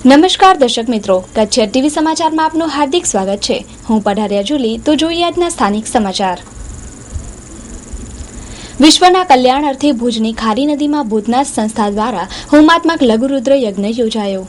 નમસ્કાર દર્શક મિત્રો, કચ્છ ટીવી સમાચારમાં આપનું હાર્દિક સ્વાગત છે. હું પઢારિયા જુલી. તો જોઈએ આજના સ્થાનિક સમાચાર. વિશ્વના કલ્યાણ અર્થે ભુજની ખારી નદીમાં ભૂતનાથ સંસ્થા દ્વારા હોમાત્મક લઘુરુદ્ર યજ્ઞ યોજાયો.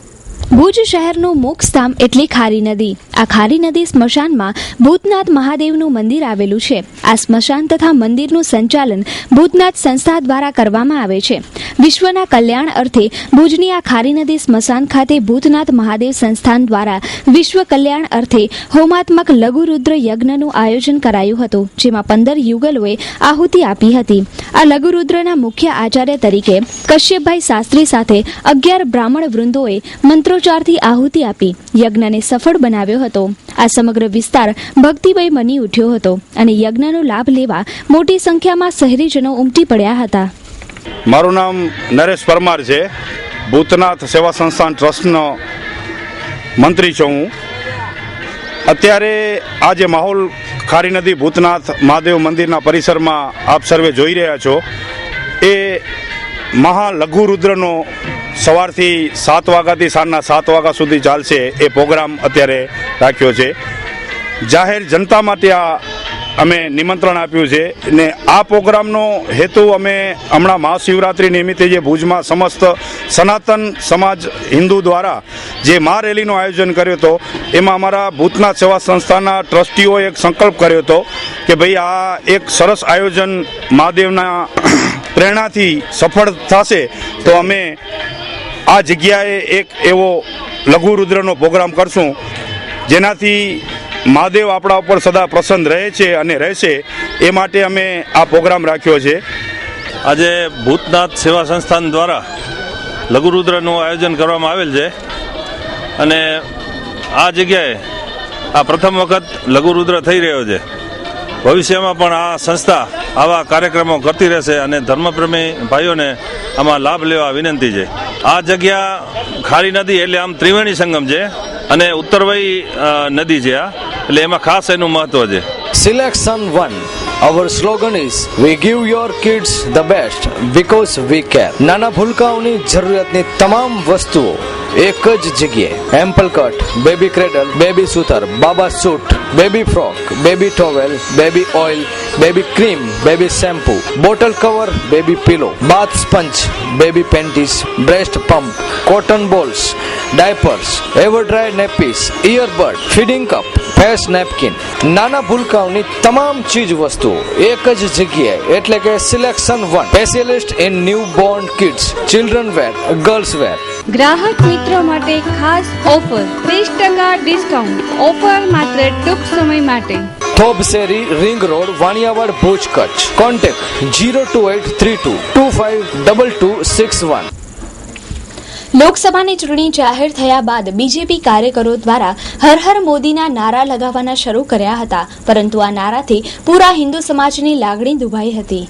ભુજ શહેરનું મોક્ષધામ એટલે ખારી નદી. આ ખારી નદી સ્મશાનમાં ભૂતનાથ મહાદેવનું મંદિર આવેલું છે. આ સ્મશાન તથા મંદિરનું સંચાલન ભૂતનાથ સંસ્થા દ્વારા કરવામાં આવે છે. વિશ્વના કલ્યાણ અર્થે ભુજની આ ખારી નદી સ્મશાન ખાતે ભૂતનાથ મહાદેવ સંસ્થાન દ્વારા વિશ્વ કલ્યાણ અર્થે હોમાત્મક લઘુરુદ્ર યજ્ઞનું આયોજન કરાયું હતું, જેમાં 15 યુગલોએ આહુતિ આપી હતી. આ લઘુરુદ્રના મુખ્ય આચાર્ય તરીકે કશ્યપભાઈ શાસ્ત્રી સાથે 11 બ્રાહ્મણ વૃંદોએ મંત્રોચ્ચારથી આહુતિ આપી યજ્ઞને સફળ બનાવ્યો હતો. આ સમગ્ર વિસ્તાર ભક્તિમય બની ઉઠ્યો હતો અને યજ્ઞનો લાભ લેવા મોટી સંખ્યામાં શહેરીજનો ઉમટી પડ્યા હતા. મારું નામ નરેશ પરમાર છે. ભૂતનાથ સેવા સંસ્થાન ટ્રસ્ટનો મંત્રી છું હું. અત્યારે આ જે માહોલ ખારી નદી ભૂતનાથ મહાદેવ મંદિરના પરિસરમાં આપ સર્વે જોઈ રહ્યા છો, એ મહાલઘુરુદ્રનો સવારથી 7 વાગ્યાથી સાંજના 7 વાગ્યા સુધી ચાલશે એ પ્રોગ્રામ અત્યારે રાખ્યો છે. જાહેર જનતા માટે આ અમે નિમંત્રણ આપ્યું છે ને આ પ્રોગ્રામનો હેતુ અમે હમણાં મહાશિવરાત્રિ નિમિત્તે જે ભુજમાં સમસ્ત સનાતન સમાજ હિન્દુ દ્વારા જે મહારેલીનું આયોજન કર્યું હતો, એમાં અમારા ભૂતનાથ સેવા સંસ્થાના ટ્રસ્ટીઓએ એક સંકલ્પ કર્યો હતો કે ભાઈ આ એક સરસ આયોજન મહાદેવના પ્રેરણાથી સફળ થશે તો અમે આ જગ્યાએ એક એવો લઘુરુદ્રનો પ્રોગ્રામ કરશું જેનાથી મહાદેવ આપણા ઉપર સદા પ્રસન્ન રહે છે અને રહેશે. એ માટે અમે આ પ્રોગ્રામ રાખ્યો છે. આજે ભૂતનાથ સેવા સંસ્થાન દ્વારા લઘુરુદ્રનું આયોજન કરવામાં આવેલ છે અને આ જગ્યાએ આ પ્રથમ વખત લઘુરુદ્ર થઈ રહ્યો છે. ભવિષ્યમાં પણ આ સંસ્થા આવા કાર્યક્રમો કરતી રહેશે અને ધર્મપ્રેમી ભાઈઓને આમાં લાભ લેવા વિનંતી છે. આ જગ્યા ખારી નદી એટલે આમ ત્રિવેણી સંગમ છે અને ઉત્તરવઈ નદી છે આ, એટલે એમાં ખાસ એનું મહત્વ છે. Selection 1. Our slogan is We give your kids the best because we care. નાના ભૂલકાઓની જરૂરિયાતની તમામ વસ્તુઓ એક જ જગ્યાએ. એમ્પલ કટ, બેબી ક્રેડલ, બેબી સૂતર, બાબા suit, baby frock, baby towel, baby oil, baby cream, baby shampoo, bottle cover, baby pillow, bath sponge, baby panties, breast pump, cotton balls, diapers, ever dry nappies, earbud, feeding cup, face napkin. નાના ભૂલકાઓની તમામ ચીજ વસ્તુઓ એક જ જગ્યાએ એટલે કે selection 1. Specialist in newborn kids, children wear, girls wear. ગ્રાહક મિત્રો માટે ખાસ ઓફર 30% ડિસ્કાઉન્ટ. ઓફર માત્ર ટૂંક સમય માટે. થોબ શેરી, ring road, Vaniyawad, Bhuj, Kutch. Contact 02832252261. લોકસભાની ચૂંટણી જાહેર થયા બાદ બીજેપી કાર્યકરો દ્વારા હર હર મોદીના નારા લગાવવાના શરૂ કર્યા હતા, પરંતુ આ નારાથી પૂરા હિન્દુ સમાજની લાગણી દુભાઈ હતી.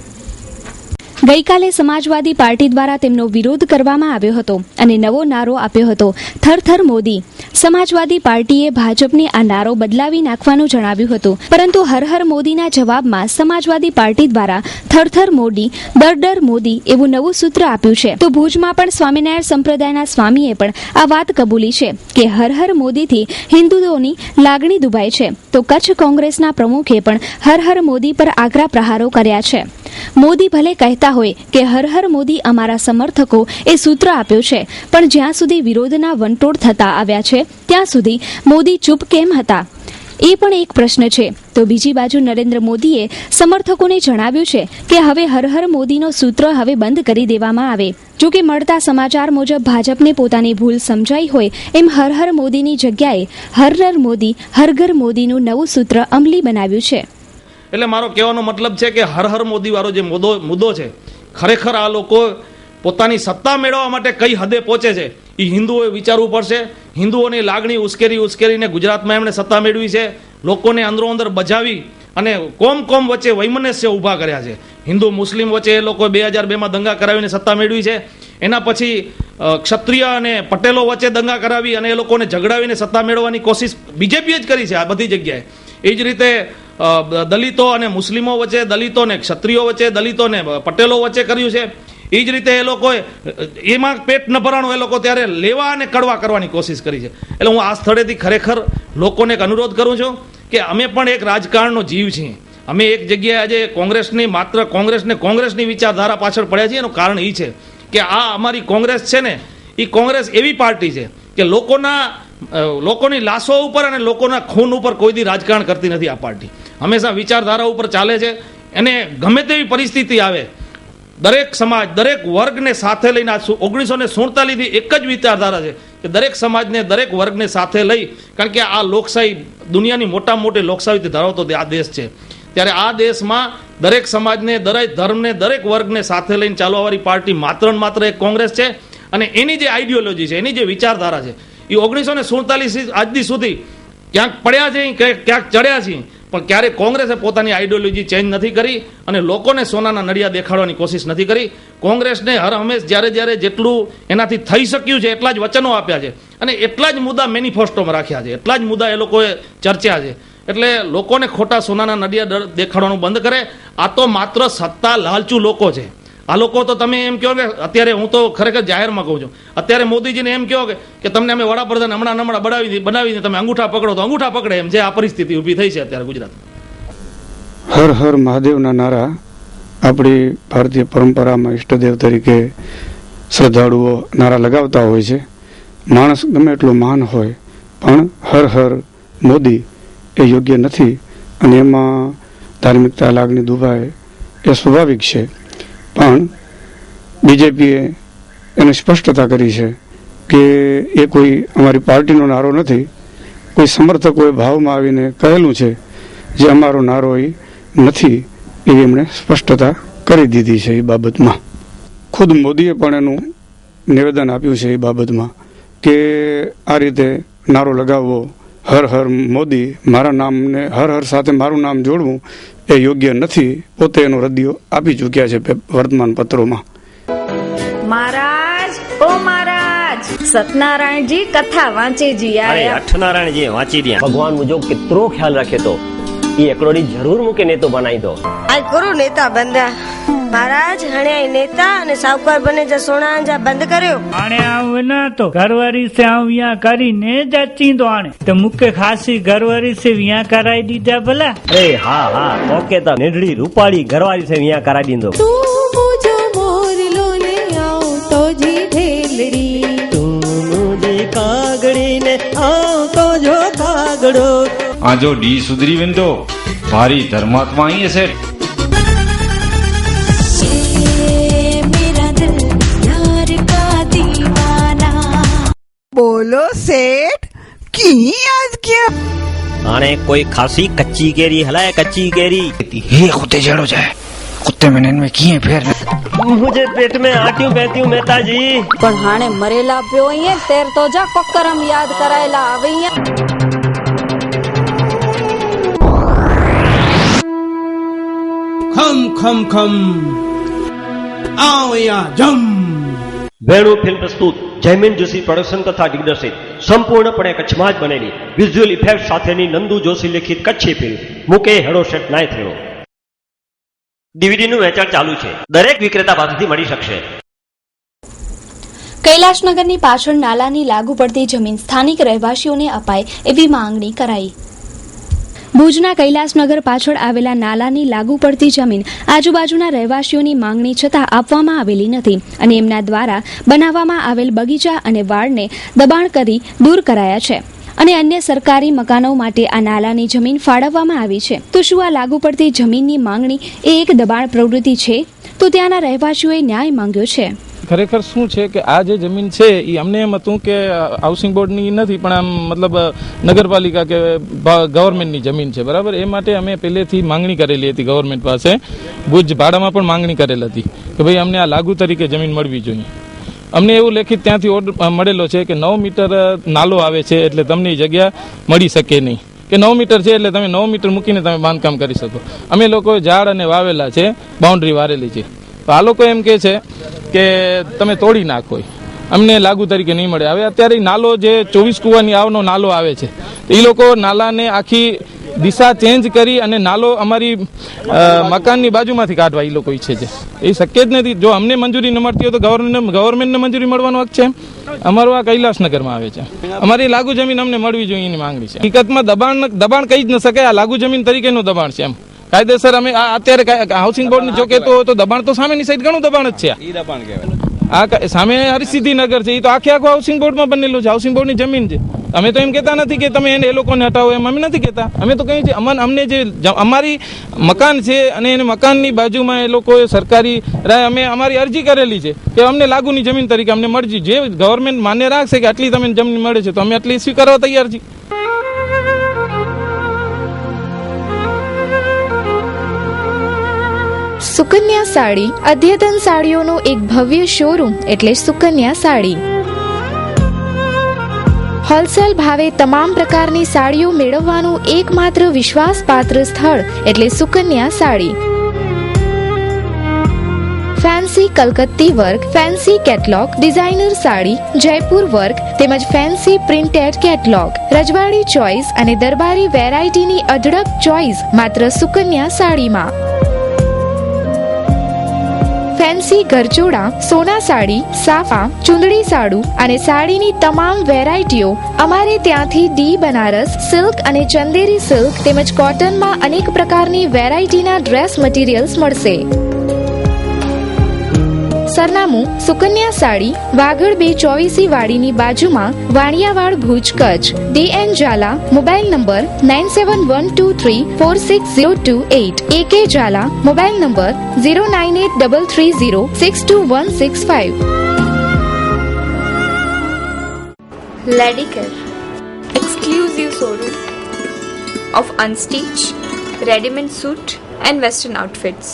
ગઈકાલે સમાજવાદી પાર્ટી દ્વારા તેમનો વિરોધ કરવામાં આવ્યો હતો અને નવો નારો આપ્યો હતો, થર થર મોદી. સમાજવાદી પાર્ટીએ ભાજપને આ નારો બદલાવી નાખવાનું જણાવ્યું હતું, પરંતુ હર હર મોદીના જવાબમાં સમાજવાદી પાર્ટી દ્વારા થર થર મોદી, દર દર મોદી એવું નવું સૂત્ર આપ્યું છે. તો ભુજમાં પણ સ્વામિનારાયણ સંપ્રદાયના સ્વામીએ પણ આ વાત કબૂલી છે કે હર હર મોદીથી હિન્દુઓની લાગણી દુભાય છે. તો કચ્છ કોંગ્રેસના પ્રમુખે પણ હર હર મોદી પર આકરા પ્રહારો કર્યા છે. મોદી ભલે કહેતા હોય કે હર હર મોદી અમારા સમર્થકો એ સૂત્ર આપ્યું છે, પણ જ્યાં સુધી વિરોધના વંટોળ થતા આવ્યા છે ત્યાં સુધી મોદી ચૂપ કેમ હતા, એ પણ એક પ્રશ્ન છે. તો બીજી બાજુ નરેન્દ્ર મોદીએ સમર્થકોને જણાવ્યું છે કે હવે હર હર મોદીનો સૂત્ર હવે બંધ કરી દેવામાં આવે. જો કે મળતા સમાચાર મુજબ ભાજપને પોતાની ભૂલ સમજાઈ હોય એમ હર હર મોદીની જગ્યાએ હર હર મોદી, હર ઘર મોદીનું નવું સૂત્ર અમલી બનાવ્યું છે. એટલે મારો કહેવાનો મતલબ છે કે હર હર મોદી વાળો જે મુદ્દો છે, ખરેખર આ લોકો પોતાની સત્તા મેળવવા માટે કઈ હદે પહોંચે છે એ હિન્દુઓએ વિચારવું પડશે. હિન્દુઓની લાગણી ઉશ્કેરીને ગુજરાતમાં એમણે સત્તા મેળવી છે. લોકોને અંદરો અંદર બજાવી અને કોમ વચ્ચે વૈમનસ્ય ઊભા કર્યા છે. હિન્દુ મુસ્લિમ વચ્ચે એ લોકો 2002માં દંગા કરાવીને સત્તા મેળવી છે. એના પછી ક્ષત્રિય અને પટેલો વચ્ચે દંગા કરાવી અને એ લોકોને ઝઘડાવીને સત્તા મેળવવાની કોશિશ બીજેપીએ જ કરી છે આ બધી જગ્યાએ. એ જ રીતે દલિતો અને મુસ્લિમો વચ્ચે, દલિતો ને ક્ષત્રિયો વચ્ચે, દલિતો ને પટેલો વચ્ચે કર્યું છે. એ જ રીતે એ લોકોએ એમાં પેટ ન ભરાણું એ લોકો ત્યારે લેવા અને કડવા કરવાની કોશિશ કરી છે. એટલે હું આ સ્થળેથી ખરેખર લોકોને એક અનુરોધ કરું છું કે અમે પણ એક રાજકારણનો જીવ છીએ. અમે એક જગ્યાએ આજે કોંગ્રેસની વિચારધારા પાછળ પડ્યા છીએ. એનું કારણ એ છે કે આ અમારી કોંગ્રેસ છે ને, એ કોંગ્રેસ એવી પાર્ટી છે કે લોકોની લાશો ઉપર અને લોકોના ખૂન ઉપર કોઈ દી રાજકારણ કરતી નથી. આ પાર્ટી હંમેશા વિચારધારા ઉપર ચાલે છે અને ગમે તેવી પરિસ્થિતિ આવે દરેક સમાજ, દરેક વર્ગને સાથે લઈને 1947થી એક જ વિચારધારા છે કે દરેક સમાજને, દરેક વર્ગને સાથે લઈ, કારણ કે આ લોકશાહી દુનિયાની મોટામાં મોટી લોકશાહી ધરાવતો આ દેશ છે. ત્યારે આ દેશમાં દરેક સમાજને, દરેક ધર્મને, દરેક વર્ગને સાથે લઈને ચાલવાવાળી પાર્ટી માત્ર ને માત્ર એક કોંગ્રેસ છે. અને એની જે આઈડિયોલોજી છે, એની જે વિચારધારા છે, એ 1947 આજથી સુધી ક્યાંક પડ્યા છે, ક્યાંક ચડ્યા છે, પણ ક્યારેય કોંગ્રેસે પોતાની આઈડિયોલોજી ચેન્જ નથી કરી અને લોકોને સોનાના નળિયા દેખાડવાની કોશિશ નથી કરી. કોંગ્રેસને હર હંમેશ જ્યારે જેટલું એનાથી થઈ શક્યું છે એટલા જ વચનો આપ્યા છે અને એટલા જ મુદ્દા મેનિફેસ્ટોમાં રાખ્યા છે, એટલા જ મુદ્દા એ લોકોએ ચર્ચ્યા છે. એટલે લોકોને ખોટા સોનાના નળિયા દેખાડવાનું બંધ કરે. આ તો માત્ર સત્તા લાલચુ લોકો છે. આ લોકો તો તમે એમ કહો કે અત્યારે, હું તો ખરેખર જાહેરમાં કહું છું, અત્યારે મોદીજીને એમ કહો કે તમને અમે વડાપ્રધાન હમણાં બનાવીને તમે અંગૂઠા પકડો તો અંગૂઠા પકડે, એમ જે આ પરિસ્થિતિ ઊભી થઈ છે અત્યારે ગુજરાતમાં. હર હર મહાદેવના નારા આપણી ભારતીય પરંપરામાં ઈષ્ટદેવ તરીકે શ્રદ્ધાળુઓ નારા લગાવતા હોય છે. માણસ ગમે એટલો મહાન હોય પણ હર હર મોદી એ યોગ્ય નથી અને એમાં ધાર્મિકતા, લાગણી દુભાય એ સ્વાભાવિક છે. પણ બીજેપીએ એને સ્પષ્ટતા કરી છે કે એ કોઈ અમારી પાર્ટીનો નારો નથી. કોઈ સમર્થકોએ ભાવમાં આવીને કહેલું છે જે અમારો નારો એ નથી, એવી એમણે સ્પષ્ટતા કરી દીધી છે. એ બાબતમાં ખુદ મોદીએ પણ એનું નિવેદન આપ્યું છે એ બાબતમાં કે આ રીતે નારો લગાવવો, હર હર મોદી, મારા નામને હર હર સાથે મારું નામ જોડવું એ યોગ્ય નથી. પોતે એનો રદિયો આપી ચૂક્યા છે વર્તમાન પત્રોમાં. મહારાજ, ઓ મહારાજ, સत्यनारायणજી કથા વાંચેજી અરે અઠનારાયણજી વાંચી રહ્યા. ભગવાન મુજો કેટલો ખ્યાલ રાખે તો એ એકડોડી જરૂર મૂકે નેતો બનાવી દો. આજ કરો નેતા બંધા. મહારાજ હણે નેતા અને સાવકાર બને જ સોના અંજા બંધ કર્યો. આણે આવના તો ઘરવારી से आविया કરીને જાચી દો. આણે તો મુકે ખાસી ઘરવારી से વિયા કરાઈ દીધા ભલા. અરે હા ઓકે તો નેડડી રૂપાળી ઘરવારી से વિયા કરાઈ દીધો. તું મુજો મોરલો ને આવ તો જી ઢેલડી, તું મુજે કાગડી ને આવ તો જો કાગડો. આ જો ડી સુધરી વિંદો ભારી ધર્માત્મા અહીં હશે. બોલો सेठ की याद किया? आने कोई खासी कच्ची केरी हलाए, कच्ची केरी. ये कुत्ते जड़ो जाए, कुत्ते में में किए फिर मुझे पेट में आट्यूं बहती हूँ मेहता जी. પણ હાણે મરેલા પ્યો અહીંયા તેર તો જા કોકરમ યાદ કરાયેલા આવે અહીંયા. ખમ ખમ ખમ आओ जम. વેણુ ફિલ્મ પ્રસ્તુત જયમીન જોશી પ્રોડક્શન તથા દિગ્દર્શિત સંપૂર્ણપણે કચ્છમાં જ બનેલી વિઝ્યુઅલ ઇફેક્ટ સાથેની નંદુ જોશી લિખિત કચ્છી ફિલ્મ મુકે હેડો સેટ નાય થયો. ડીવીડીનું વેચાણ ચાલુ છે. દરેક વિક્રેતા પાસેથી મળી શકશે. કૈલાશનગરની પાછળ નાલાની લાગુ પડતી જમીન સ્થાનિક રહેવાસીઓને અપાય એવી માંગણી કરાઈ. ભુજના કૈલાસનગર પાછળ આવેલા નાલાની લાગુ પડતી જમીન આજુબાજુના રહેવાસીઓની માંગણી છતાં આપવામાં આવેલી નથી અને એમના દ્વારા બનાવવામાં આવેલ બગીચા અને વાડને દબાણ કરી દૂર કરાયા છે અને અન્ય સરકારી મકાનો માટે આ નાલાની જમીન ફાળવવામાં આવી છે. તો શું આ લાગુ પડતી જમીનની માંગણી એ એક દબાણ પ્રવૃત્તિ છે? તો ત્યાંના રહેવાસીઓએ ન્યાય માંગ્યો છે. ખરેખર શું છે કે આ જે જમીન છે એ અમને એમ હતું કે હાઉસિંગ બોર્ડની નથી પણ આમ મતલબ નગરપાલિકા કે ગવર્મેન્ટની જમીન છે, બરાબર. એ માટે અમે પહેલેથી માંગણી કરેલી હતી ગવર્મેન્ટ પાસે. ભુજ ભાડામાં પણ માંગણી કરેલ હતી કે ભાઈ અમને આ લાગુ તરીકે જમીન મળવી જોઈએ. અમને એવું લેખિત ત્યાંથી ઓર્ડર મળેલો છે કે 9 મીટર નાલો આવે છે એટલે તમને જગ્યા મળી શકે નહીં, કે 9 મીટર છે એટલે તમે 9 મીટર મૂકીને તમે બાંધકામ કરી શકો. અમે લોકોએ ઝાડ અને વાવેલા છે, બાઉન્ડ્રી વારેલી છે. તો આ લોકો એમ કહે છે કે તમે તોડી નાખો, અમને લાગુ તરીકે નહીં મળે. હવે અત્યારે નાલો જે 24 કુવાની આવનો નાલો આવે છે એ લોકો નાલાને આખી દિશા ચેન્જ કરી અને નાલો અમારી મકાનની બાજુમાંથી કાઢવા એ લોકો ઈચ્છે છે. એ શક્ય જ નથી. જો અમને મંજૂરી ન મળતી હોય તો ગવર્મેન્ટને મંજૂરી મળવાનો હક છે. અમારું આ કૈલાસનગરમાં આવે છે. અમારી લાગુ જમીન અમને મળવી જોઈએ એની માંગણી છે. હકીકતમાં દબાણ કહી જ ન શકાય. આ લાગુ જમીન તરીકેનું દબાણ છે. એમ કાયદેસર અમે અત્યારે હાઉસિંગ બોર્ડ જો કહેતો હોય તો દબાણ તો સામેની સાઈડ ઘણું દબાણ જ છે. આ સામે હરિસિદ્ધિનગર છે. એ તો આખે આખું હાઉસિંગ બોર્ડમાં બનેલું છે. હાઉસિંગ બોર્ડની જમીન છે. અમે તો એમ કહેતા નથી કે તમે એ લોકોને હટાવો, એમ અમે નથી કહેતા. અમે તો કહીએ છીએ અમને જે અમારી મકાન છે અને એને મકાનની બાજુમાં એ લોકોએ સરકારી અમે અમારી અરજી કરેલી છે કે અમને લાગુની જમીન તરીકે અમને મળજી. જે ગવર્મેન્ટ માન્ય રાખશે કે આટલી તમને જમીન મળે છે તો અમે આટલી સ્વીકારવા તૈયાર છીએ. સુકન્યા સાડી અદ્યતન સાડીઓનો એક ભવ્ય શોરૂમ એટલે સુકન્યા સાડી. હોલસેલ ભાવે તમામ પ્રકારની સાડીઓ મેળવવાનું એકમાત્ર વિશ્વાસપાત્ર સ્થળ એટલે સુકન્યા સાડી. ફેન્સી કલકત્તી work, fancy catalogue, designer sari, Jaipur work તેમજ ફેન્સી પ્રિન્ટેડ કેટલોગ, રજવાડી ચોઇસ અને દરબારી વેરાયટીની અઢળક ચોઇસ માત્ર સુકન્યા સાડીમાં. ફેન્સી ગરચોડા, સોના સાડી, સાફા, ચુંદડી સાડુ અને સાડીની તમામ વેરાયટીઓ અમારે ત્યાંથી ડી બનારસ સિલ્ક અને ચંદેરી સિલ્ક તેમજ કોટનમાં અનેક પ્રકારની વેરાયટીના ડ્રેસ મટીરિયલ્સ મળશે. સરનામું સુકન્યા સાડી, વાગડ 224 વાડીની બાજુમાં, Vaniyawad, Bhuj, Kutch. DN Jhala, mobile number 9712346028. AK Jhala, mobile number 09833062165. Ladicare, exclusive showroom of unstitched, ready-made suit and western outfits.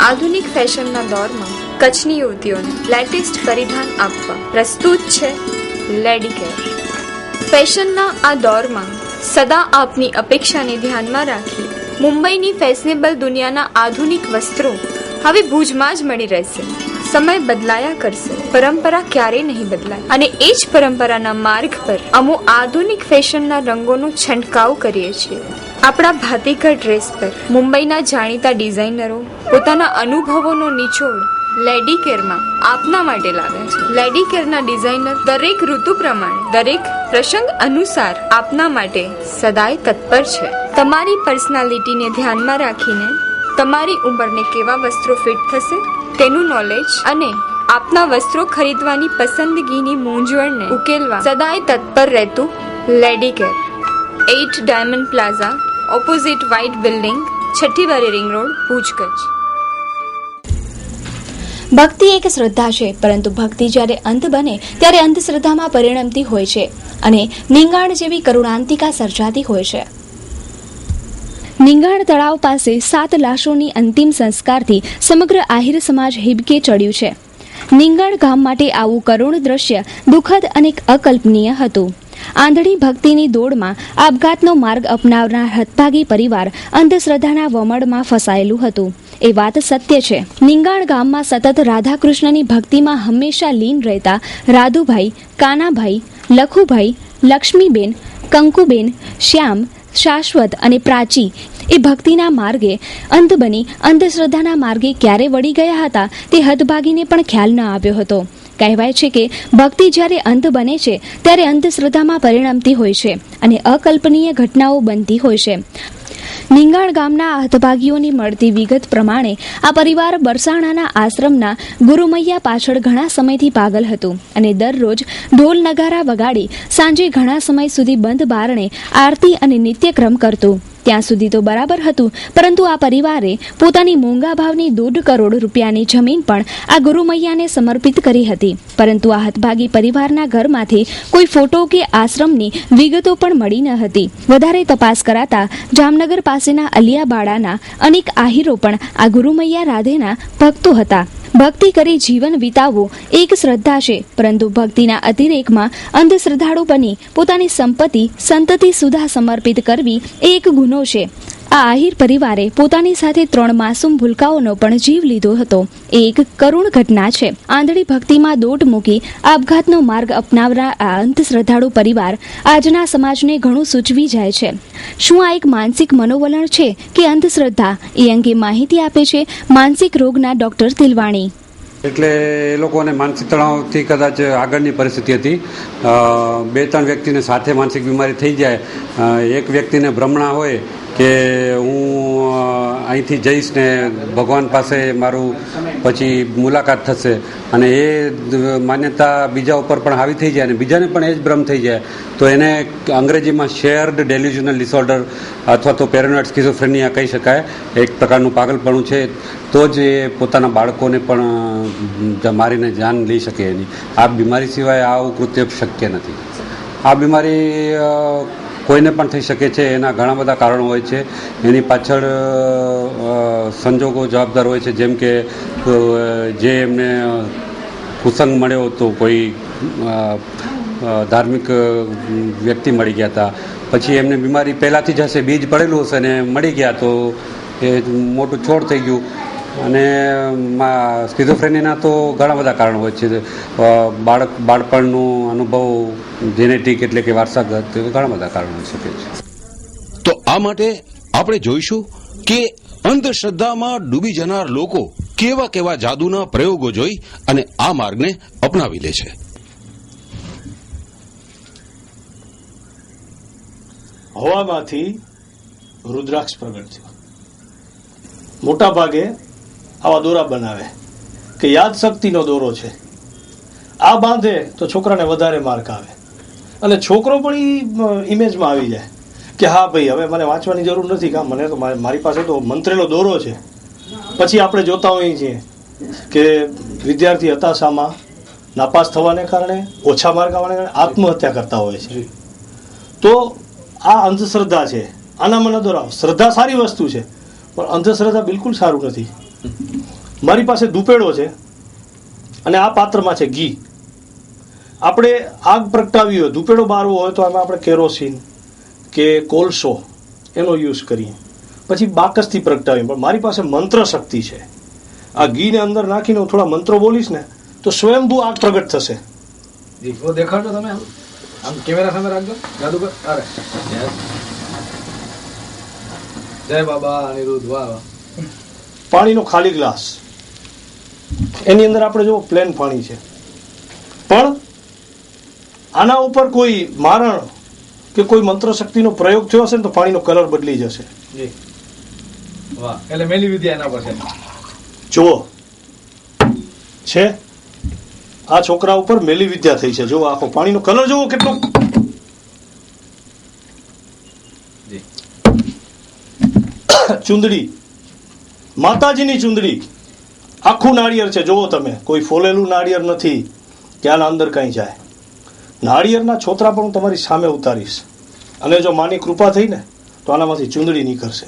આધુનિક ફેશનના દોરમાં કચ્છની યુવતીઓને લેટેસ્ટ પરિધાન આપવા પ્રસ્તુત છે લેડીકેર. ફેશનના આ દોરમાં સદા આપની અપેક્ષાને ધ્યાનમાં રાખી મુંબઈની ફેશનેબલ દુનિયાના આધુનિક વસ્ત્રો હવે ભુજમાં જ મળી રહેશે. સમય બદલાયા કરશે, પરંપરા ક્યારેય નહીં બદલાય. અને એ જ પરંપરાના માર્ગ પર અમો આધુનિક ફેશનના રંગોનો છંટકાવ કરીએ છીએ. આપણા ભાતીગળ ડ્રેસ પર મુંબઈના જાણીતા ડિઝાઇનરો પોતાના અનુભવોનો નિચોડ લેડીકેરમાં આપના માટે લાવે છે. લેડીકેરના ડિઝાઇનર દરેક ઋતુ પ્રમાણે, દરેક પ્રસંગ અનુસાર આપના માટે સદાય તત્પર છે. તમારી પર્સનાલિટીને ધ્યાનમાં રાખીને તમારી ઉંમરને કેવા વસ્ત્રો ફિટ થશે તેનું નોલેજ અને આપના વસ્ત્રો ખરીદવાની પસંદગીની મૂંઝવણને ઉકેલવા સદાય તત્પર રહેતું લેડીકેર. 8 diamond plaza, opposite white building, છઠ્ઠી બારી રિંગ રોડ, ભુજ, કચ્છ. ભક્તિ એક શ્રદ્ધા છે, પરંતુ ભક્તિ જ્યારે અંત બને ત્યારે અંધશ્રદ્ધામાં પરિણમતી હોય છે અને નિંગાણ જેવી કરુણાંતિકા સર્જાતી હોય છે. નિંગાણ તળાવ પાસે 7 લાશોની અંતિમ સંસ્કારથી સમગ્ર આહિર સમાજ હિબકે ચડ્યું છે. નિંગાણ ગામ માટે આવું કરુણ દ્રશ્ય દુઃખદ અને અકલ્પનીય હતું. આંધળી ભક્તિની દોડમાં આપઘાતનો માર્ગ અપનાવનાર હતભાગી પરિવાર અંધશ્રદ્ધાના વમળમાં ફસાયેલું હતું. એ વાત સત્ય છે. નિંગાણ ગામમાં સતત રાધાકૃષ્ણની ભક્તિમાં હંમેશા લીન રહેતા રાધુભાઈ, કાનાભાઈ, લખુભાઈ, લક્ષ્મીબેન, કંકુબેન, શ્યામ, શાશ્વત અને પ્રાચી એ ભક્તિના માર્ગે અંધ બની અંધશ્રદ્ધાના માર્ગે ક્યારે વળી ગયા હતા તે હતભાગીને પણ ખ્યાલ ન આવ્યો હતો. કહેવાય છે કે ભક્તિ જ્યારે અંધ બને છે ત્યારે અંધશ્રદ્ધામાં પરિણમતી હોય છે અને અકલ્પનીય ઘટનાઓ બનતી હોય છે. નિંગાણ ગામના હતભાગીઓની મળતી વિગત પ્રમાણે આ પરિવાર બરસાણાના આશ્રમના ગુરુમૈયા પાછળ ઘણા સમયથી પાગલ હતું અને દરરોજ ઢોલ નગારા વગાડી સાંજે ઘણા સમય સુધી બંધ બારણે આરતી અને નિત્યક્રમ કરતું. ત્યાં સુધી તો બરાબર હતું, પરંતુ આ પરિવારે પોતાની મોંઘા ભાવની 1.5 કરોડ રૂપિયાની જમીન પણ આ ગુરુમૈયાને સમર્પિત કરી હતી. પરંતુ આ હતભાગી પરિવારના ઘરમાંથી કોઈ ફોટો કે આશ્રમની વિગતો પણ મળી ન હતી. વધારે તપાસ કરાતા જામનગર પાસેના અલિયાબાડાના અનેક આહિરો પણ આ ગુરુમૈયા રાધેના ભક્તો હતા. ભક્તિ કરી જીવન વિતાવવું એક શ્રદ્ધા છે, પરંતુ ભક્તિના અતિરેકમાં અંધશ્રદ્ધાળુ બની પોતાની સંપત્તિ સંતતિ સુધા સમર્પિત કરવી એ એક ગુનો છે. આ આહિર પરિવારે પોતાની સાથે 3 માસૂમ ભૂલકાઓનો પણ જીવ લીધો હતો. એક કરુણ ઘટના છે. આંધળી ભક્તિમાં દોટ મૂકી આપઘાતનો માર્ગ અપનાવનાર આ અંધશ્રદ્ધાળુ પરિવાર આજના સમાજને ઘણું સૂચવી જાય છે. શું આ એક માનસિક મનોવલણ છે કે અંધશ્રદ્ધા? એ અંગે માહિતી આપે છે માનસિક રોગના ડોક્ટર તિલવાણી. એટલે એ લોકોને માનસિક તણાવથી કદાચ આગળની પરિસ્થિતિ હતી. 2-3 વ્યક્તિને સાથે માનસિક બીમારી થઈ જાય. એક વ્યક્તિને ભ્રમણા હોય કે હું અહીંથી જઈશ ને ભગવાન પાસે મારું પછી મુલાકાત થશે, અને એ માન્યતા બીજા ઉપર પણ હાવી થઈ જાય અને બીજાને પણ એ જ ભ્રમ થઈ જાય, તો એને અંગ્રેજીમાં શેર્ડ ડેલ્યુઝનલ ડિસઓર્ડર અથવા તો પેરેનોઇડ સ્કિઝોફ્રેનિયા કહી શકાય. એક પ્રકારનું પાગલપણું છે. તો જ એ પોતાના બાળકોને પણ મારીને જાન લઈ શકે. એની આ બીમારી સિવાય આવું કૃત્ય શક્ય નથી. આ બીમારી કોઈને પણ થઈ શકે છે. એના ઘણા બધા કારણો હોય છે. એની પાછળ સંજોગો જવાબદાર હોય છે, જેમ કે જે એમને કુસંગ મળ્યો હતો, કોઈ ધાર્મિક વ્યક્તિ મળી ગયા હતા, પછી એમને બીમારી પહેલાંથી જ હશે, બીજ પડેલું હશે ને મળી ગયા તો એ મોટું છોડ થઈ ગયું. અને સ્કિઝોફ્રેનિયાના તો ઘણા બધા કારણો હોય છે. બાળપણનો અનુભવ, જેનેટિક એટલે કે વારસાગત, ઘણા બધા કારણો હોઈ શકે છે. તો આ માટે આપણે જોઈશું કે અંધશ્રદ્ધામાં ડૂબી જનાર લોકો કેવા કેવા જાદુના પ્રયોગો જોઈ અને આ માર્ગને અપનાવી લે છે. હવામાંથી રુદ્રાક્ષ પ્રગટ છે. મોટા ભાગે આવા દોરા બનાવે કે યાદ શક્તિનો દોરો છે, આ બાંધે તો છોકરાને વધારે માર્ક આવે, અને છોકરો પણ એ ઇમેજમાં આવી જાય કે હા ભાઈ હવે મને વાંચવાની જરૂર નથી, કાં મને તો મારી પાસે તો મંત્રેલો દોરો છે. પછી આપણે જોતા હોઈએ છીએ કે વિદ્યાર્થી હતાશામાં નાપાસ થવાને કારણે, ઓછા માર્ક આવવાને કારણે આત્મહત્યા કરતા હોય છે. તો આ અંધશ્રદ્ધા છે. આનામાં ન દોરાવો. શ્રદ્ધા સારી વસ્તુ છે, પણ અંધશ્રદ્ધા બિલકુલ સારું નથી. મારી પાસે દુપેડો છે અને આ પાત્રમાં છે ઘી. આપણે આગ પ્રગટાવી હોય, દુપેડો બારવો હોય તો આમાં આપણે કેરોસીન કે કોલસો એનો યુઝ કરીએ, પછી બાકસથી પ્રગટાવીએ. પણ મારી પાસે મંત્ર શક્તિ છે. આ ઘીને અંદર નાખીને હું થોડા મંત્રો બોલીશ ને તો સ્વયંભૂ આગ પ્રગટ થશે. દેખાડો તમે આમ કેમેરા સામે રાખજો. જાદુગર અરે જય બાબા અનિરુદ્ધ. વાહ. પાણીનો ખાલી ગ્લાસ, એની અંદર આપણે જો પ્લેન પાણી છે, પણ આના ઉપર કોઈ મારણ કે કોઈ મંત્ર શક્તિનો પ્રયોગ થયો હશે ને તો પાણીનો કલર બદલી જશે. વાહ. એટલે મેલી વિદ્યા એના પર છે. જુઓ છે આ છોકરા ઉપર મેલી વિદ્યા થઈ છે. જો આખો પાણીનો કલર જુઓ કેટલો. ચુંદડી, માતાજીની ચુંદડી, આખું નાળિયેર છે. જુઓ તમે, કોઈ ફોલેલું નાળિયેર નથી કે આના અંદર કઈ જાય. નાળિયેરના છોતરા પણ હું તમારી સામે ઉતારીશ, અને જો માની કૃપા થઈ ને તો આનામાંથી ચુંદડી નીકળશે.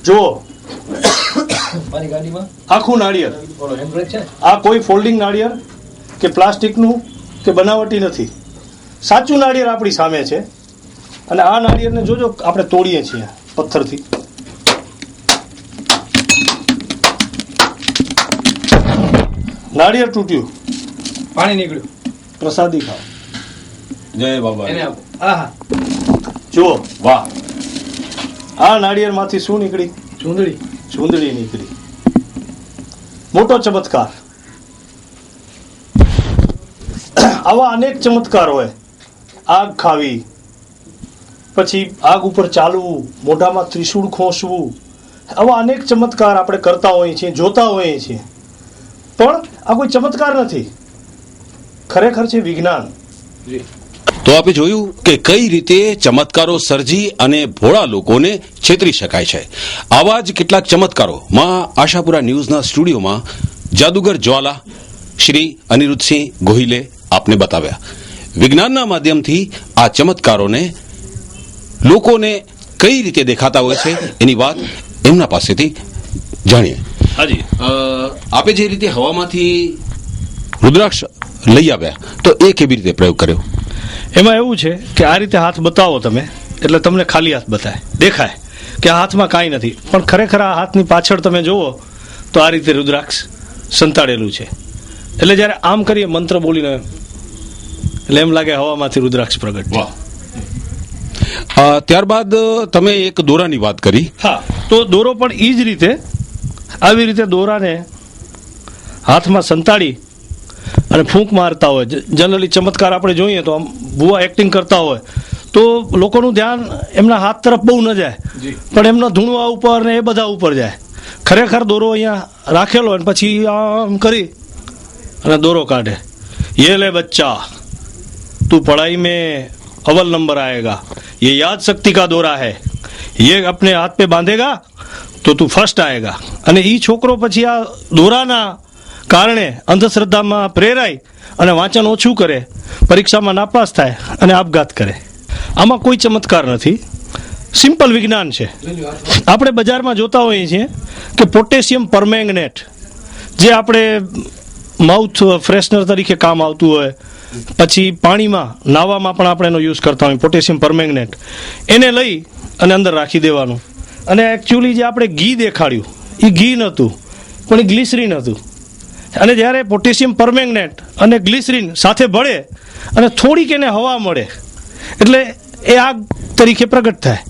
જુઓ આખું નાળિયેર. આ કોઈ ફોલ્ડિંગ નાળિયેર કે પ્લાસ્ટિકનું કે બનાવટી નથી. સાચું નાળિયેર આપણી સામે છે. અને આ નાળિયેરને જોજો આપણે તોડીએ છીએ પથ્થરથી. નાળિયેર તૂટ્યું, પાણી નીકળ્યું, પ્રસાદી ખાઓ. જય બાબા. જુઓ, વાહ. આ નાળિયેર માંથી શું નીકળી? ચૂંદડી. ચૂંદડી નીકળી. મોટો ચમત્કાર. આવા અનેક ચમત્કાર હોય. આગ ખાવી, પછી આગ ઉપર ચાલવું, મોઢામાં ત્રિશૂળ ખોસવું, આવા અનેક ચમત્કાર આપણે કરતા હોઈએ છીએ, જોતા હોઈએ છીએ. પણ આ કોઈ ચમત્કાર નથી, ખરેખર છે વિજ્ઞાન. તો આપણે જોયું કે કઈ રીતે ચમત્કારો સર્જી અને ભોળા લોકોને છેતરી શકાય છે. આવા જ કેટલાક ચમત્કારો માં આશાપુરા ન્યૂઝના સ્ટુડિયોમાં જાદુગર જ્વાલા શ્રી અનિરુદ્ધસિંહ ગોહિલે આપને બતાવ્યા. વિજ્ઞાનના માધ્યમથી આ ચમત્કારોને લોકોને કઈ રીતે દેખાતા હોય છે એની વાત એમના પાસેથી જાણીએ. હાજી, આપે જે રીતે હવામાંથી રુદ્રાક્ષ લઈ આવ્યા તો એ કેવી રીતે પ્રયોગ કર્યો? એમાં એવું છે કે આ રીતે હાથ બતાવો તમે એટલે તમને ખાલી હાથ બતાય, દેખાય કે આ હાથમાં કાંઈ નથી, પણ ખરેખર આ હાથની પાછળ તમે જુઓ તો આ રીતે રુદ્રાક્ષ સંતાડેલું છે. એટલે જ્યારે આમ કરીએ મંત્ર બોલીને એટલે એમ લાગે હવામાંથી રુદ્રાક્ષ પ્રગટ છે. ત્યારબાદ તમે એક દોરાની વાત કરી. હા, તો દોરો પણ એ જ રીતે આવી રીતે દોરાને હાથમાં સંતાડી અને ફૂંક મારતા હોય. જનરલી ચમત્કાર આપણે જોઈએ તો આમ ભુવા એક્ટિંગ કરતા હોય તો લોકોનું ધ્યાન એમના હાથ તરફ બહુ ન જાય, પણ એમના ધૂણવા ઉપર ને એ બધા ઉપર જાય. ખરેખર દોરો અહીંયા રાખેલો અને પછી આમ કરી અને દોરો કાઢે. ये ले बच्चा, तू पढ़ाई में अव्वल नंबर आएगा, ये याद शक्ति का दौरा है, ये अपने हाथ पे बांधेगा तो તું ફર્સ્ટ આएगा. અને એ છોકરો પછી આ દોરાના કારણે અંધશ્રદ્ધામાં પ્રેરાય અને વાંચન ઓછું કરે, પરીક્ષામાં નાપાસ થાય અને આપઘાત કરે. આમાં કોઈ ચમત્કાર નથી, સિમ્પલ વિજ્ઞાન છે. આપણે બજારમાં જોતા હોઈએ છીએ કે પોટેશિયમ પરમેંગનેટ જે આપણે માઉથ ફ્રેશનર તરીકે કામ આવતું હોય, પછી પાણીમાં નાવામાં પણ આપણે એનો યુઝ કરતા હોઈએ પોટેશિયમ પરમેંગનેટ, એને લઈ અને અંદર રાખી દેવાનું. અને એકચ્યુઅલી જે આપણે ઘી દેખાડ્યું એ ઘી નહોતું પણ એ ગ્લિસરીન હતું. અને જ્યારે પોટેશિયમ પરમેંગનેટ અને ગ્લિસરીન સાથે ભળે અને થોડીક એને હવા મળે એટલે એ આગ તરીકે પ્રગટ થાય.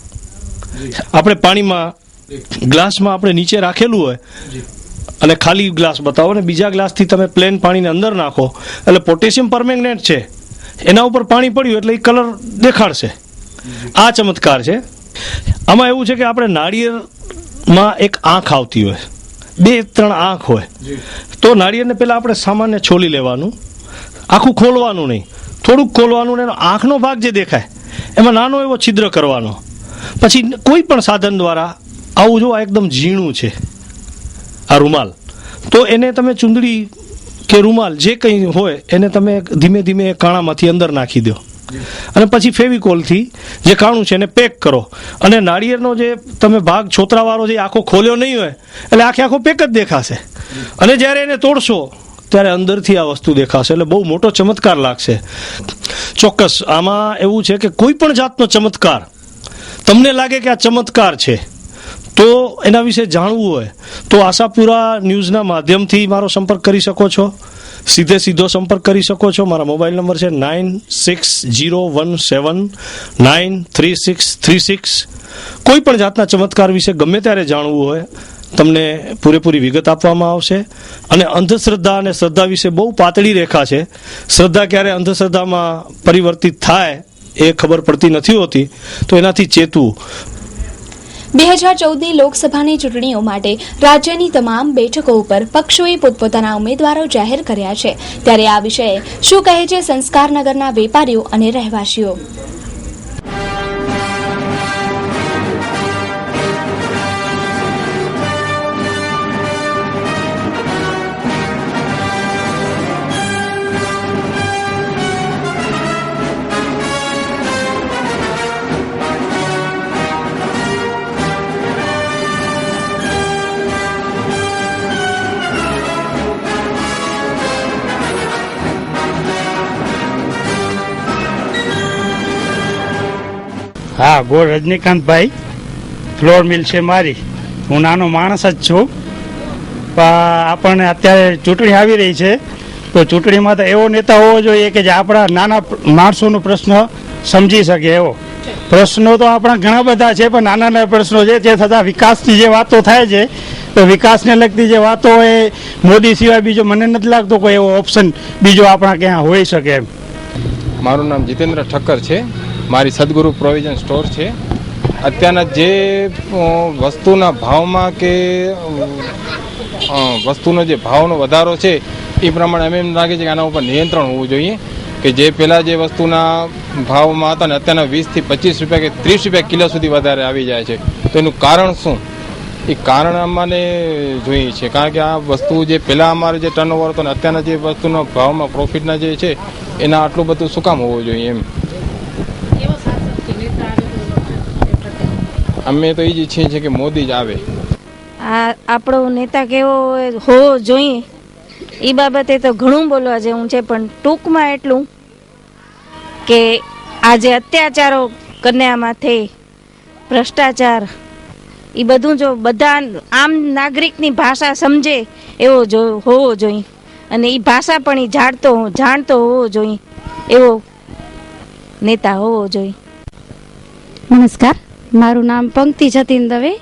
આપણે પાણીમાં ગ્લાસમાં આપણે નીચે રાખેલું હોય અને ખાલી ગ્લાસ બતાવો ને બીજા ગ્લાસથી તમે પ્લેન પાણીને અંદર નાખો એટલે પોટેશિયમ પરમેંગનેટ છે એના ઉપર પાણી પડ્યું એટલે એ કલર દેખાડશે. આ ચમત્કાર છે. આમાં એવું છે કે આપણે નાળિયેરમાં એક આંખ આવતી હોય, 2-3 આંખ હોય, તો નાળિયેરને પહેલાં આપણે સામાન્ય છોલી લેવાનું, આખું ખોલવાનું નહીં, થોડુંક ખોલવાનું ને એનો આંખનો ભાગ જે દેખાય એમાં નાનો એવો છિદ્ર કરવાનો. પછી કોઈ પણ સાધન દ્વારા આવું જો આ એકદમ ઝીણું છે આ રૂમાલ, તો એને તમે ચૂંદડી કે રૂમાલ જે કંઈ હોય એને તમે ધીમે ધીમે કાણામાંથી અંદર નાખી દો અને પછી ફેવિકોલથી જે કાણું છે એને પેક કરો. અને નાળિયેરનો જે તમે ભાગ છોતરાવાળો જે આખો ખોલ્યો નહીં હોય એટલે આખો પેક જ દેખાશે. અને જ્યારે એને તોડશો ત્યારે અંદરથી આ વસ્તુ દેખાશે. એટલે બહુ મોટો ચમત્કાર લાગશે. ચોક્કસ આમાં એવું છે કે કોઈ પણ જાતનો ચમત્કાર તમને લાગે કે આ ચમત્કાર છે તો એના વિશે જાણવું હોય તો આશાપુરા ન્યૂઝના માધ્યમથી મારો સંપર્ક કરી શકો છો, સીધો સંપર્ક કરી શકો છો. મારા મોબાઈલ નંબર છે 9601793636. કોઈ પણ જાતના ચમત્કાર વિશે ગમે ત્યારે જાણવું હોય તમને પૂરેપૂરી વિગત આપવામાં આવશે. અને અંધશ્રદ્ધા અને શ્રદ્ધા વિશે બહુ પાતળી રેખા છે. શ્રદ્ધા ક્યારે અંધશ્રદ્ધામાં પરિવર્તિત થાય એ ખબર પડતી નથી હોતી, તો એનાથી ચેતવું. 2014ની લોકસભાની ચૂંટણીઓ માટે રાજ્યની તમામ બેઠકો ઉપર પક્ષોએ પોતપોતાના ઉમેદવારો જાહેર કર્યા છે. ત્યારે આ વિષયે શું કહે છે સંસ્કારનગરના વેપારીઓ અને રહેવાસીઓ? હા, ગોળ રજનીકાંતભાઈ, ફ્લોર મિલ છે મારી. હું નાનો માણસ જ છું, પણ આપણને અત્યારે ચૂંટણી આવી રહી છે તો ચૂંટણીમાં તો એવો નેતા હોવો જોઈએ કે જે આપણા નાના માણસોનો પ્રશ્ન સમજી શકે. એવો પ્રશ્નો તો આપણા ઘણા બધા છે, પણ નાના નાના પ્રશ્નો છે તે થતાં વિકાસની જે વાતો થાય છે તો વિકાસને લગતી જે વાતો એ મોદી સિવાય બીજો મને નથી લાગતો કોઈ એવો ઓપ્શન બીજો આપણા ક્યાં હોઈ શકે એમ. મારું નામ જીતેન્દ્ર ઠક્કર છે. મારી સદગુરુ પ્રોવિઝન સ્ટોર છે. અત્યારના જે વસ્તુના ભાવમાં કે વસ્તુનો જે ભાવનો વધારો છે એ પ્રમાણે અમે એમ લાગે છે કે આના ઉપર નિયંત્રણ હોવું જોઈએ. કે જે પહેલાં જે વસ્તુના ભાવમાં હતા ને અત્યારના 20 થી 25 રૂપિયા કે 30 રૂપિયા કિલો સુધી વધારે આવી જાય છે. તો એનું કારણ શું? એ કારણ અમારે જોઈએ છે, કારણ કે આ વસ્તુ જે પહેલાં અમારે જે ટર્નઓવર હતો ને અત્યારના જે વસ્તુનો ભાવમાં પ્રોફિટના જે છે એના આટલું બધું શું કામ હોવું જોઈએ એમ. અમે તો એ જ ઈચ્છીએ છીએ કે મોદી જ આવે. આ આપણો નેતા કેવો હોવો જોઈએ એ બાબતે તો ઘણું બોલવા જેવું છે, પણ ટૂંકમાં એટલું કે આજે અત્યાચારો કન્યા માથે ભ્રષ્ટાચાર એ બધું જો બધા આમ નાગરિકની ભાષા સમજે એવો હોવો જોઈએ, અને એ ભાષા પણ એ જાણતો હોવો જોઈએ એવો નેતા હોવો જોઈએ. નમસ્કાર, મારું નામ પંક્તિ જતીન દવે.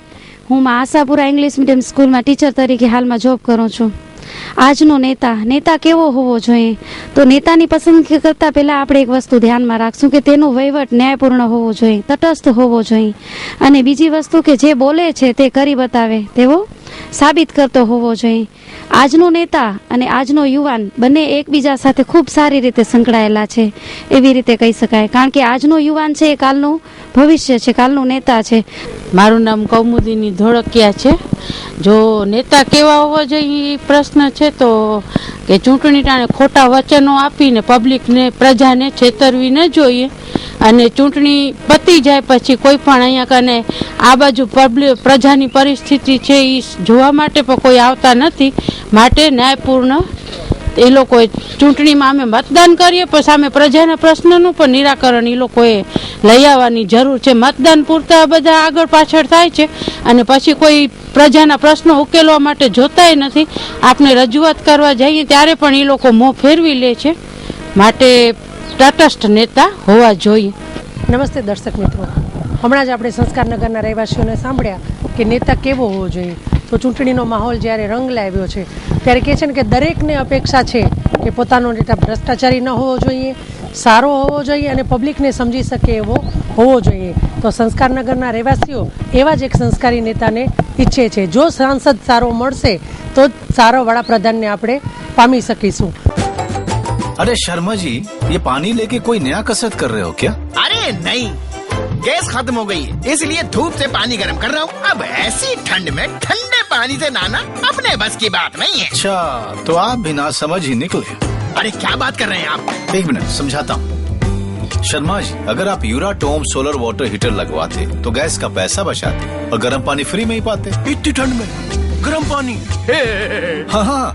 હું આશાપુરા ઇંગ્લિશ મીડિયમ સ્કૂલમાં ટીચર તરીકે હાલમાં જોબ કરું છું. આજનો નેતા કેવો હોવો જોઈએ? તો નેતાની પસંદગી કરતા પહેલા આપણે એક વસ્તુ ધ્યાનમાં રાખશું કે તેનો વહીવટ ન્યાયપૂર્ણ હોવો જોઈએ, તટસ્થ હોવો જોઈએ, અને બીજી વસ્તુ કે જે બોલે છે તે કરી બતાવે તેવો સાબિત કરતો હોવો જોઈએ. આજનો નેતા અને આજનો યુવાન બંને એકબીજા સાથે ખૂબ સારી રીતે સંકળાયેલા છે એવી રીતે કહી શકાય, કારણ કે આજનો યુવાન છે એ કાલનું ભવિષ્ય છે, કાલનું નેતા છે. મારું નામ કૌમુદીની ધોળકિયા છે. જો નેતા કેવા હોવા જોઈએ પ્રશ્ન છે તો કે ચૂંટણી ટાણે ખોટા વચનો આપીને પબ્લિકને પ્રજાને છેતરવી ન જોઈએ, અને ચૂંટણી પતી જાય પછી કોઈ પણ અહીંયા કને આ બાજુ પ્રજાની પરિસ્થિતિ છે એ જોવા માટે પણ કોઈ આવતા નથી. માટે ન્યાયપૂર્ણ એ લોકોએ ચૂંટણીમાં અમે મતદાન કરીએ પણ સામે પ્રજાના પ્રશ્નોનું પણ નિરાકરણ એ લોકોએ લઈ આવવાની જરૂર છે. મતદાન પૂરતા બધા આગળ પાછળ થાય છે અને પછી કોઈ પ્રજાના પ્રશ્નો ઉકેલવા માટે જોતાય નથી. આપણે રજૂઆત કરવા જઈએ ત્યારે પણ એ લોકો મોં ફેરવી લે છે. માટે તટસ્થ નેતા હોવા જોઈએ. નમસ્તે દર્શક મિત્રો, હમણાં જ આપણે સંસ્કારનગરના રહેવાસીઓને સાંભળ્યા કે નેતા કેવો હોવો જોઈએ. તો ચૂંટણીનો માહોલ જ્યારે રંગ લાવ્યો છે ત્યારે કહે છે ને કે દરેકને અપેક્ષા છે કે પોતાનો નેતા ભ્રષ્ટાચારી ન હોવો જોઈએ, સારો હોવો જોઈએ અને પબ્લિકને સમજી શકે એવો હોવો જોઈએ. તો સંસ્કારનગરના રહેવાસીઓ એવા જ એક સંસ્કારી નેતાને ઈચ્છે છે. જો સાંસદ સારો મળશે તો જ સારો વડાપ્રધાનને આપણે પામી શકીશું. अरे शर्मा जी, ये पानी लेके कोई नया कसरत कर रहे हो क्या? अरे नहीं, गैस खत्म हो गई है इसलिए धूप से पानी गर्म कर रहा हूँ. अब ऐसी ठंड में ठंडे पानी से नहाना अपने बस की बात नहीं है. अच्छा, तो आप बिना समझ ही निकले. अरे क्या बात कर रहे हैं आप? एक मिनट समझाता हूँ. शर्मा जी, अगर आप यूराटोम सोलर वाटर हीटर लगवाते तो गैस का पैसा बचाते और गर्म पानी फ्री में ही पाते. इतनी ठंड में गर्म पानी? हाँ हाँ,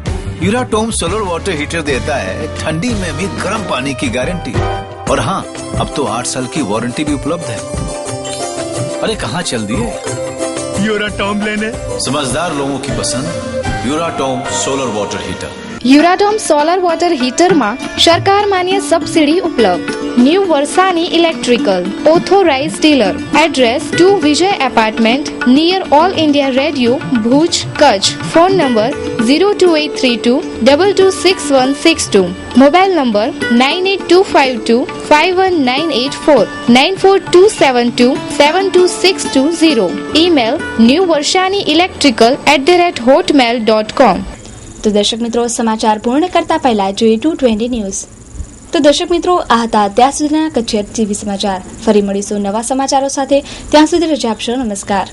यूराटोम सोलर वाटर हीटर देता है ठंडी में भी गर्म पानी की गारंटी. और हाँ, अब तो 8 साल की वारंटी भी उपलब्ध है. अरे कहाँ चल दिए यूराटोम लेने? समझदार लोगों की पसंद Uratom solar water heater. Uratom solar water હીટરમાં સરકાર માન્ય સબસિડી ઉપલબ્ધ. New Varshani electrical authorise dealer. Address 2 Vijay apartment near All India Radio Bhuj Kutch. Phone number 02832 226162. Mobile number 9825251984 9427272620. Email newvarshani-electrical@hotmail.com. તો દર્શક મિત્રો, સમાચાર પૂર્ણ કરતા પહેલા જોઈએ 220 ન્યૂઝ. તો દર્શક મિત્રો, આ હતા અત્યાર સુધીના કચ્છી ટીવી સમાચાર. ફરી મળીશું નવા સમાચારો સાથે. ત્યાં સુધી રજા આપશો. નમસ્કાર.